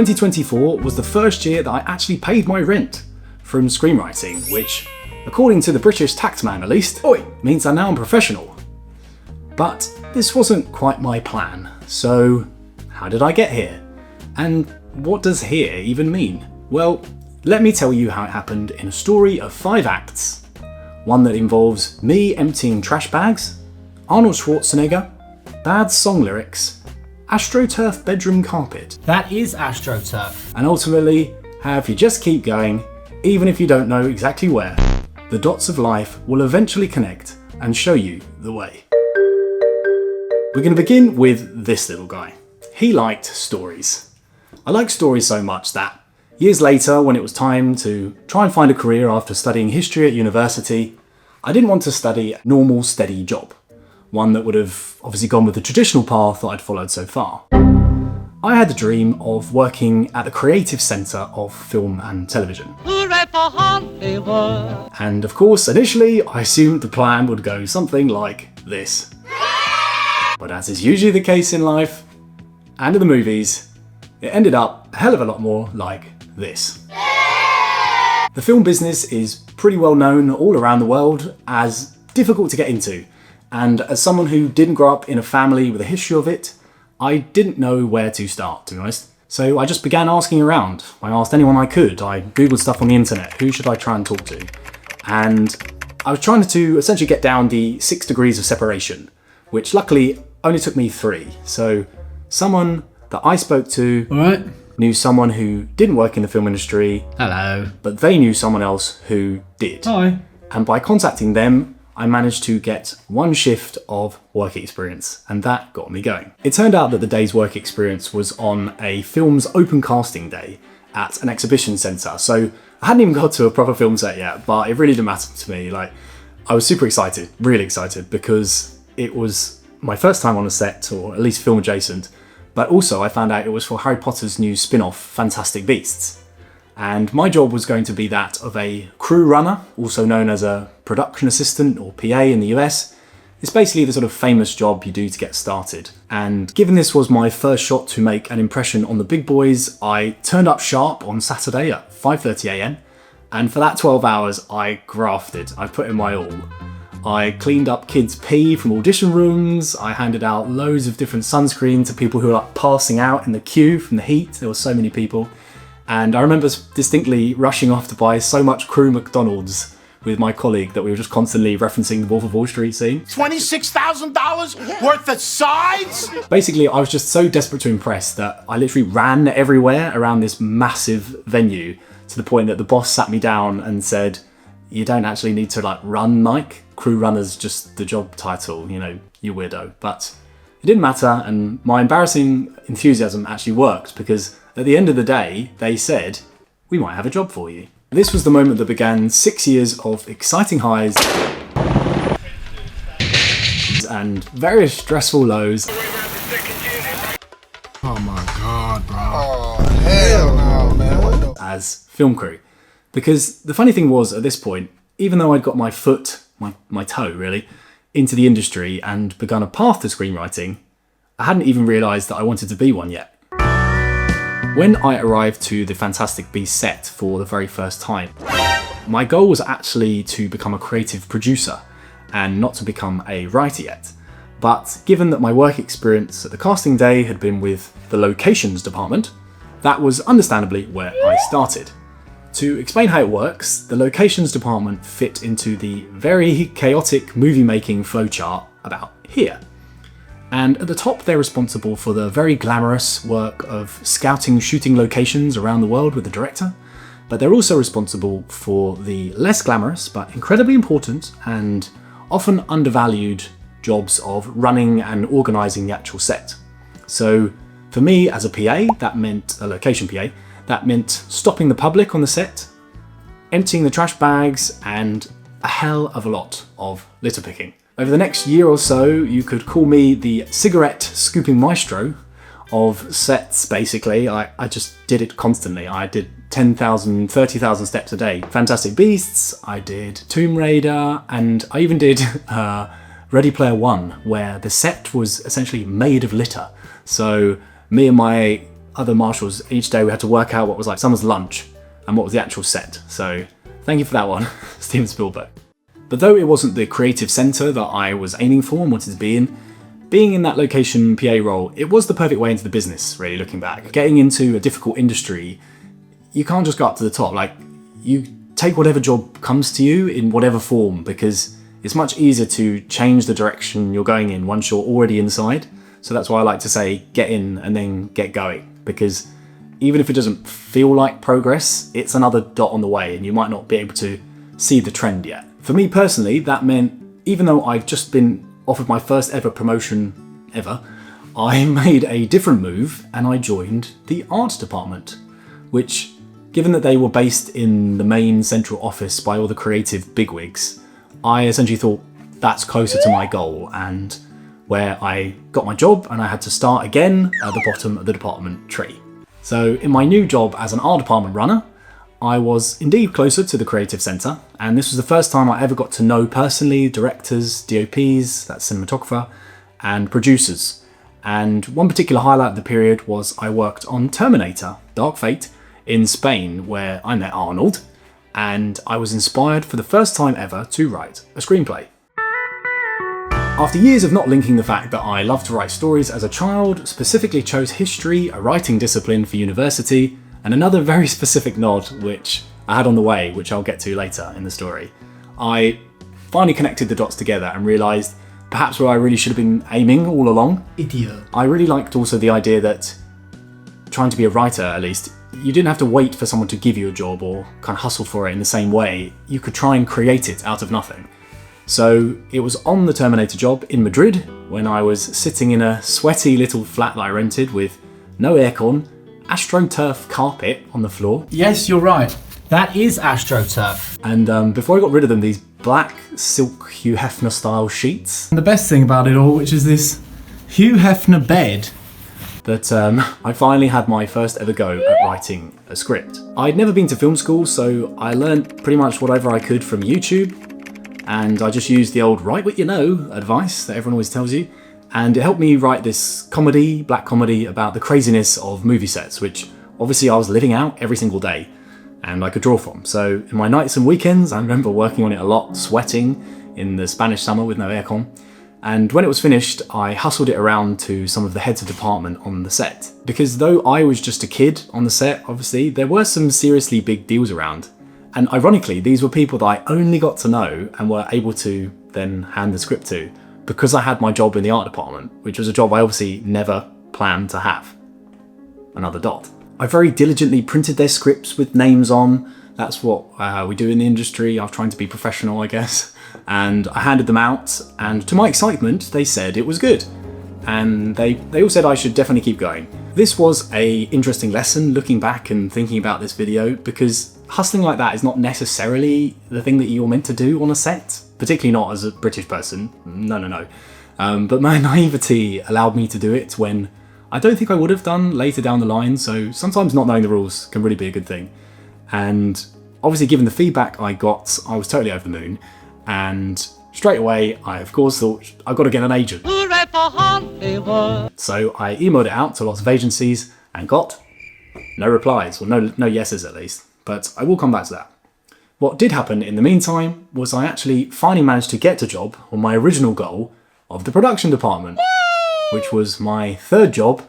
2024 was the first year that I actually paid my rent from screenwriting, which, according to the British taxman at least, means I'm now a professional. But this wasn't quite my plan, so how did I get here? And what does here even mean? Well, let me tell you how it happened in a story of 5 acts. One that involves me emptying trash bags, Arnold Schwarzenegger, bad song lyrics, AstroTurf bedroom carpet. That is AstroTurf. And ultimately, how if you just keep going, even if you don't know exactly where, the dots of life will eventually connect and show you the way. We're going to begin with this little guy. He liked stories. I like stories so much that years later, when it was time to try and find a career after studying history at university, I didn't want to study a normal, steady job. One that would have obviously gone with the traditional path that I'd followed so far. I had the dream of working at the creative centre of film and television. Hooray for Hollywood! And of course, initially, I assumed the plan would go something like this. But as is usually the case in life, and in the movies, it ended up a hell of a lot more like this. The film business is pretty well known all around the world as difficult to get into, and as someone who didn't grow up in a family with a history of it, I didn't know where to start, to be honest. So I just began asking around. I asked anyone I could. I googled stuff on the internet. Who should I try and talk to? And I was trying to essentially get down the 6 degrees of separation, which luckily only took me 3. So someone that I spoke to knew someone who didn't work in the film industry. Hello. But they knew someone else who did. Hi. And by contacting them, I managed to get 1 shift of work experience, and that got me going. It turned out that the day's work experience was on a film's open casting day at an exhibition centre. So I hadn't even got to a proper film set yet, but it really didn't matter to me. I was super excited, really excited, because it was my first time on a set, or at least film adjacent. But also I found out it was for Harry Potter's new spin-off, Fantastic Beasts. And my job was going to be that of a crew runner, also known as a production assistant or PA in the US. It's basically the sort of famous job you do to get started. And given this was my first shot to make an impression on the big boys, I turned up sharp on Saturday at 5:30 AM. And for that 12 hours, I grafted. I put in my all. I cleaned up kids' pee from audition rooms. I handed out loads of different sunscreen to people who were passing out in the queue from the heat. There were so many people. And I remember distinctly rushing off to buy so much crew McDonald's with my colleague that we were just constantly referencing the Wolf of Wall Street scene. $26,000 worth of sides? Basically, I was just so desperate to impress that I literally ran everywhere around this massive venue to the point that the boss sat me down and said, "You don't actually need to run, Mike. Crew runner's just the job title, you weirdo." But it didn't matter, and my embarrassing enthusiasm actually worked, because at the end of the day, they said, "We might have a job for you." This was the moment that began 6 years of exciting highs and various stressful lows. Oh my God, bro. Oh, hell no, man. What the? As film crew. Because the funny thing was, at this point, even though I'd got my foot, my toe really, into the industry and begun a path to screenwriting, I hadn't even realised that I wanted to be one yet. When I arrived to the Fantastic Beasts set for the very first time, my goal was actually to become a creative producer and not to become a writer yet. But given that my work experience at the casting day had been with the locations department, that was understandably where I started. To explain how it works, the locations department fit into the very chaotic movie-making flowchart about here. And at the top, they're responsible for the very glamorous work of scouting shooting locations around the world with the director, but they're also responsible for the less glamorous but incredibly important and often undervalued jobs of running and organising the actual set. So for me as a PA, that meant a location PA, that meant stopping the public on the set, emptying the trash bags, and a hell of a lot of litter picking. Over the next year or so, you could call me the cigarette scooping maestro of sets, basically. I just did it constantly. I did 10,000, 30,000 steps a day. Fantastic Beasts, I did Tomb Raider, and I even did Ready Player One, where the set was essentially made of litter. So me and my other marshals, each day we had to work out what was like someone's lunch and what was the actual set. So thank you for that one, Steven Spielberg. But though it wasn't the creative centre that I was aiming for and wanted to be in, being in that location PA role, it was the perfect way into the business, really, looking back. Getting into a difficult industry, you can't just go up to the top. Like, you take whatever job comes to you in whatever form, because it's much easier to change the direction you're going in once you're already inside. So that's why I like to say get in and then get going, because even if it doesn't feel like progress, it's another dot on the way and you might not be able to see the trend yet. For me personally, that meant even though I've just been offered my first ever promotion ever, I made a different move and I joined the art department, which, given that they were based in the main central office by all the creative bigwigs, I essentially thought that's closer to my goal and where I got my job and I had to start again at the bottom of the department tree. So in my new job as an art department runner, I was indeed closer to the creative centre, and this was the first time I ever got to know personally directors, DOPs, that's cinematographer, and producers. And one particular highlight of the period was I worked on Terminator, Dark Fate, in Spain, where I met Arnold, and I was inspired for the first time ever to write a screenplay. After years of not linking the fact that I loved to write stories as a child, specifically chose history, a writing discipline for university, and another very specific nod which I had on the way, which I'll get to later in the story, I finally connected the dots together and realised perhaps where I really should have been aiming all along. Idiot. I really liked also the idea that trying to be a writer, at least, you didn't have to wait for someone to give you a job or kind of hustle for it in the same way. You could try and create it out of nothing. So it was on the Terminator job in Madrid when I was sitting in a sweaty little flat that I rented with no aircon, AstroTurf carpet on the floor. Yes, you're right. That is AstroTurf. And before I got rid of them, these black silk Hugh Hefner style sheets. And the best thing about it all, which is this Hugh Hefner bed. That I finally had my first ever go at writing a script. I'd never been to film school, so I learned pretty much whatever I could from YouTube, and I just used the old write what you know advice that everyone always tells you, and it helped me write this comedy, black comedy, about the craziness of movie sets, which obviously I was living out every single day, and I could draw from. So in my nights and weekends, I remember working on it a lot, sweating in the Spanish summer with no aircon. And when it was finished, I hustled it around to some of the heads of department on the set. Because though I was just a kid on the set, obviously, there were some seriously big deals around. And ironically, these were people that I only got to know and were able to then hand the script to because I had my job in the art department, which was a job I obviously never planned to have. Another dot. I very diligently printed their scripts with names on. That's what we do in the industry. I'm trying to be professional, I guess. And I handed them out, and to my excitement, they said it was good. And they all said I should definitely keep going. This was a interesting lesson looking back and thinking about this video, because hustling like that is not necessarily the thing that you're meant to do on a set, particularly not as a British person. No. But my naivety allowed me to do it when I don't think I would have done later down the line, so sometimes not knowing the rules can really be a good thing. And obviously, given the feedback I got, I was totally over the moon. And straight away, I of course thought, I've got to get an agent. Hooray for Hollywood. So I emailed it out to lots of agencies and got no replies, or no yeses at least. But I will come back to that. What did happen in the meantime was I actually finally managed to get a job on my original goal of the production department, which was my third job.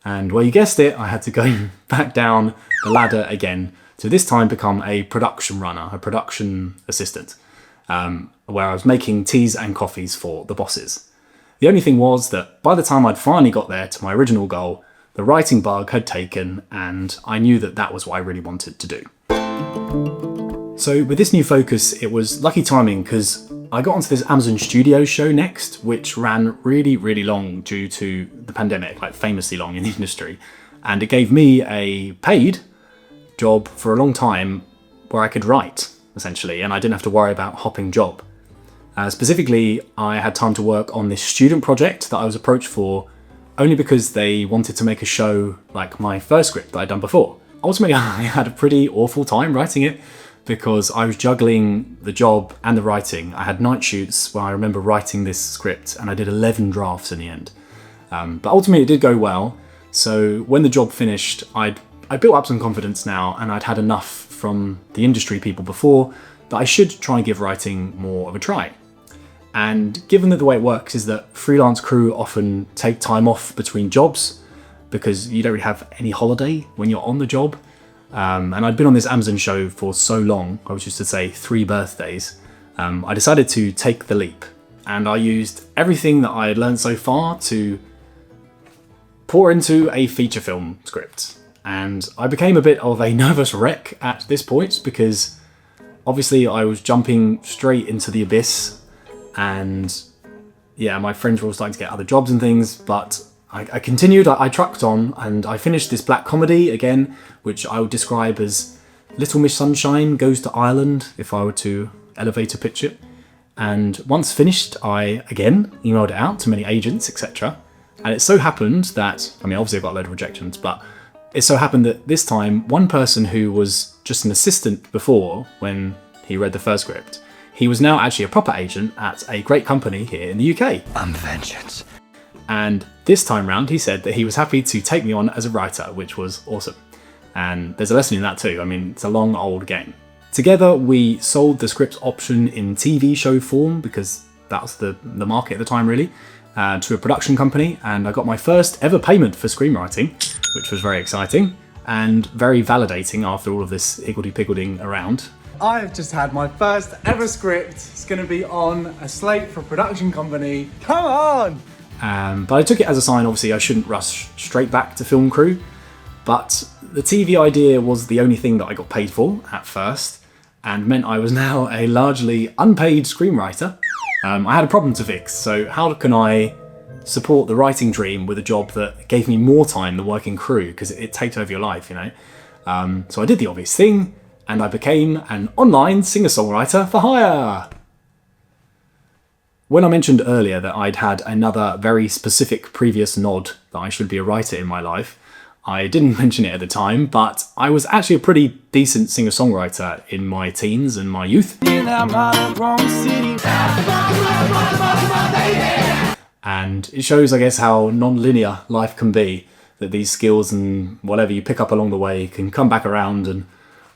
And well, you guessed it, I had to go back down the ladder again to this time become a production runner, a production assistant. Where I was making teas and coffees for the bosses. The only thing was that by the time I'd finally got there to my original goal, the writing bug had taken, and I knew that that was what I really wanted to do. So with this new focus, it was lucky timing because I got onto this Amazon Studios show next, which ran really, really long due to the pandemic, like famously long in the industry. And it gave me a paid job for a long time where I could write, essentially, and I didn't have to worry about hopping job. Specifically, I had time to work on this student project that I was approached for only because they wanted to make a show like my first script that I'd done before. Ultimately, I had a pretty awful time writing it because I was juggling the job and the writing. I had night shoots where I remember writing this script and I did 11 drafts in the end. But ultimately it did go well. So when the job finished, I built up some confidence now, and I'd had enough from the industry people before that I should try and give writing more of a try. And given that the way it works is that freelance crew often take time off between jobs because you don't really have any holiday when you're on the job. And I'd been on this Amazon show for so long, I was just to say 3 birthdays, I decided to take the leap. And I used everything that I had learned so far to pour into a feature film script. And I became a bit of a nervous wreck at this point because obviously I was jumping straight into the abyss, and yeah, my friends were all starting to get other jobs and things, but I continued, I trucked on, and I finished this black comedy again, which I would describe as Little Miss Sunshine Goes to Ireland, if I were to elevator pitch it. And once finished, I again emailed it out to many agents, etc. And it so happened that, I mean, obviously I got a load of rejections, but it so happened that this time, one person who was just an assistant before, when he read the first script, he was now actually a proper agent at a great company here in the UK. I'm vengeance. And this time round, he said that he was happy to take me on as a writer, which was awesome. And there's a lesson in that too. I mean, it's a long old game. Together, we sold the script option in TV show form, because that was the market at the time really, to a production company. And I got my first ever payment for screenwriting, which was very exciting and very validating after all of this higgledy-piggledy around. I've just had my first ever script. It's going to be on a slate for a production company. Come on! But I took it as a sign, obviously, I shouldn't rush straight back to film crew. But the TV idea was the only thing that I got paid for at first, and meant I was now a largely unpaid screenwriter. I had a problem to fix, so how can I support the writing dream with a job that gave me more time than working crew, because it takes over your life, you know? So I did the obvious thing, and I became an online singer-songwriter for hire. When I mentioned earlier that I'd had another very specific previous nod that I should be a writer in my life, I didn't mention it at the time, but I was actually a pretty decent singer-songwriter in my teens and my youth. And it shows, I guess, how non-linear life can be, that these skills and whatever you pick up along the way can come back around, and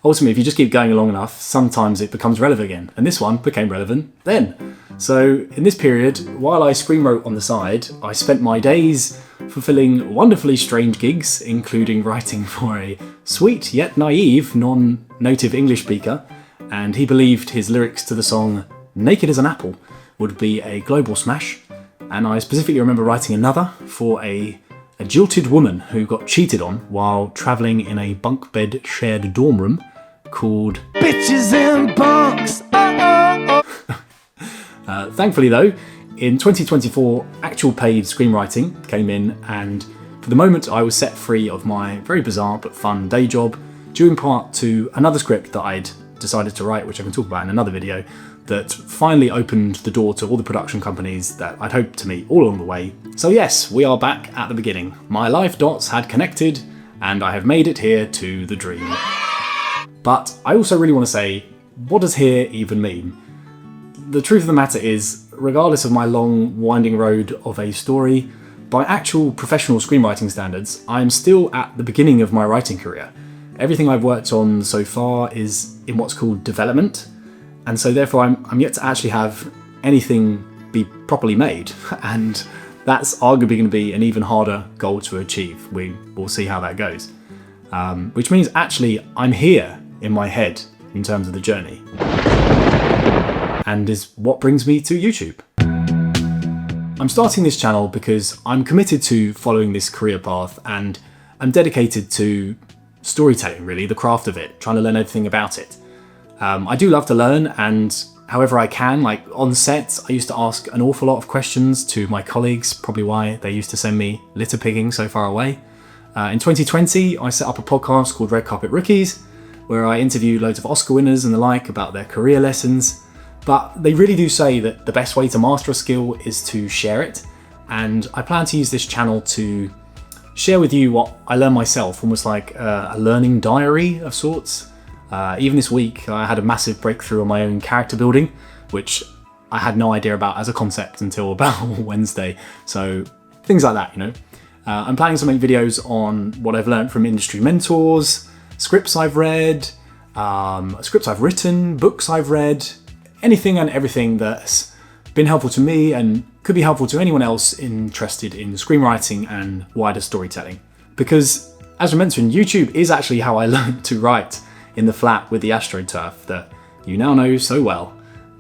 ultimately, if you just keep going long enough, sometimes it becomes relevant again. And this one became relevant then. So in this period, while I screenwrote on the side, I spent my days fulfilling wonderfully strange gigs, including writing for a sweet yet naive non-native English speaker, and he believed his lyrics to the song Naked as an Apple would be a global smash. And I specifically remember writing another for a jilted woman who got cheated on while travelling in a bunk bed shared dorm room called Bitches and Bunks. Thankfully though, in 2024, actual paid screenwriting came in, and for the moment I was set free of my very bizarre but fun day job, due in part to another script that I'd decided to write, which I can talk about in another video, that finally opened the door to all the production companies that I'd hoped to meet all along the way. So yes, we are back at the beginning. My life dots had connected, and I have made it here to the dream. But I also really want to say, what does here even mean? The truth of the matter is, regardless of my long, winding road of a story, by actual professional screenwriting standards, I am still at the beginning of my writing career. Everything I've worked on so far is in what's called development, and so therefore I'm yet to actually have anything be properly made, and that's arguably going to be an even harder goal to achieve. We will see how that goes. Which means actually I'm here in my head in terms of the journey, and is what brings me to YouTube. I'm starting this channel because I'm committed to following this career path, and I'm dedicated to storytelling, really, the craft of it, trying to learn everything about it. I do love to learn, and however I can, like on set, I used to ask an awful lot of questions to my colleagues, probably why they used to send me litter pigging so far away. In 2020, I set up a podcast called Red Carpet Rookies, where I interview loads of Oscar winners and the like about their career lessons. But they really do say that the best way to master a skill is to share it, and I plan to use this channel to share with you what I learned myself, almost like a learning diary of sorts. Even this week, I had a massive breakthrough on my own character building, which I had no idea about as a concept until about Wednesday. So things like that, you know. I'm planning to make videos on what I've learned from industry mentors, scripts I've read, scripts I've written, books I've read, anything and everything that's been helpful to me and could be helpful to anyone else interested in screenwriting and wider storytelling. Because, as I mentioned, YouTube is actually how I learned to write in the flat with the AstroTurf that you now know so well.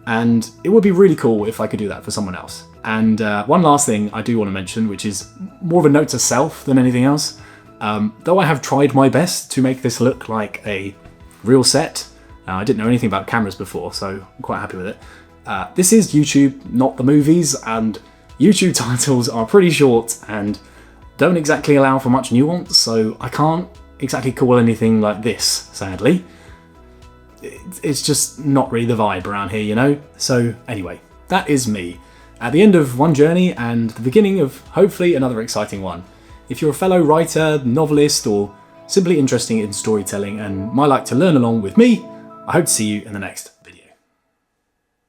And it would be really cool if I could do that for someone else. And one last thing I do want to mention, which is more of a note to self than anything else. Though I have tried my best to make this look like a real set, I didn't know anything about cameras before, so I'm quite happy with it. This is YouTube, not the movies, and YouTube titles are pretty short and don't exactly allow for much nuance, so I can't exactly call anything like this, sadly. It's just not really the vibe around here, you know? So anyway, that is me. At the end of one journey and the beginning of hopefully another exciting one. If you're a fellow writer, novelist, or simply interested in storytelling and might like to learn along with me, I hope to see you in the next.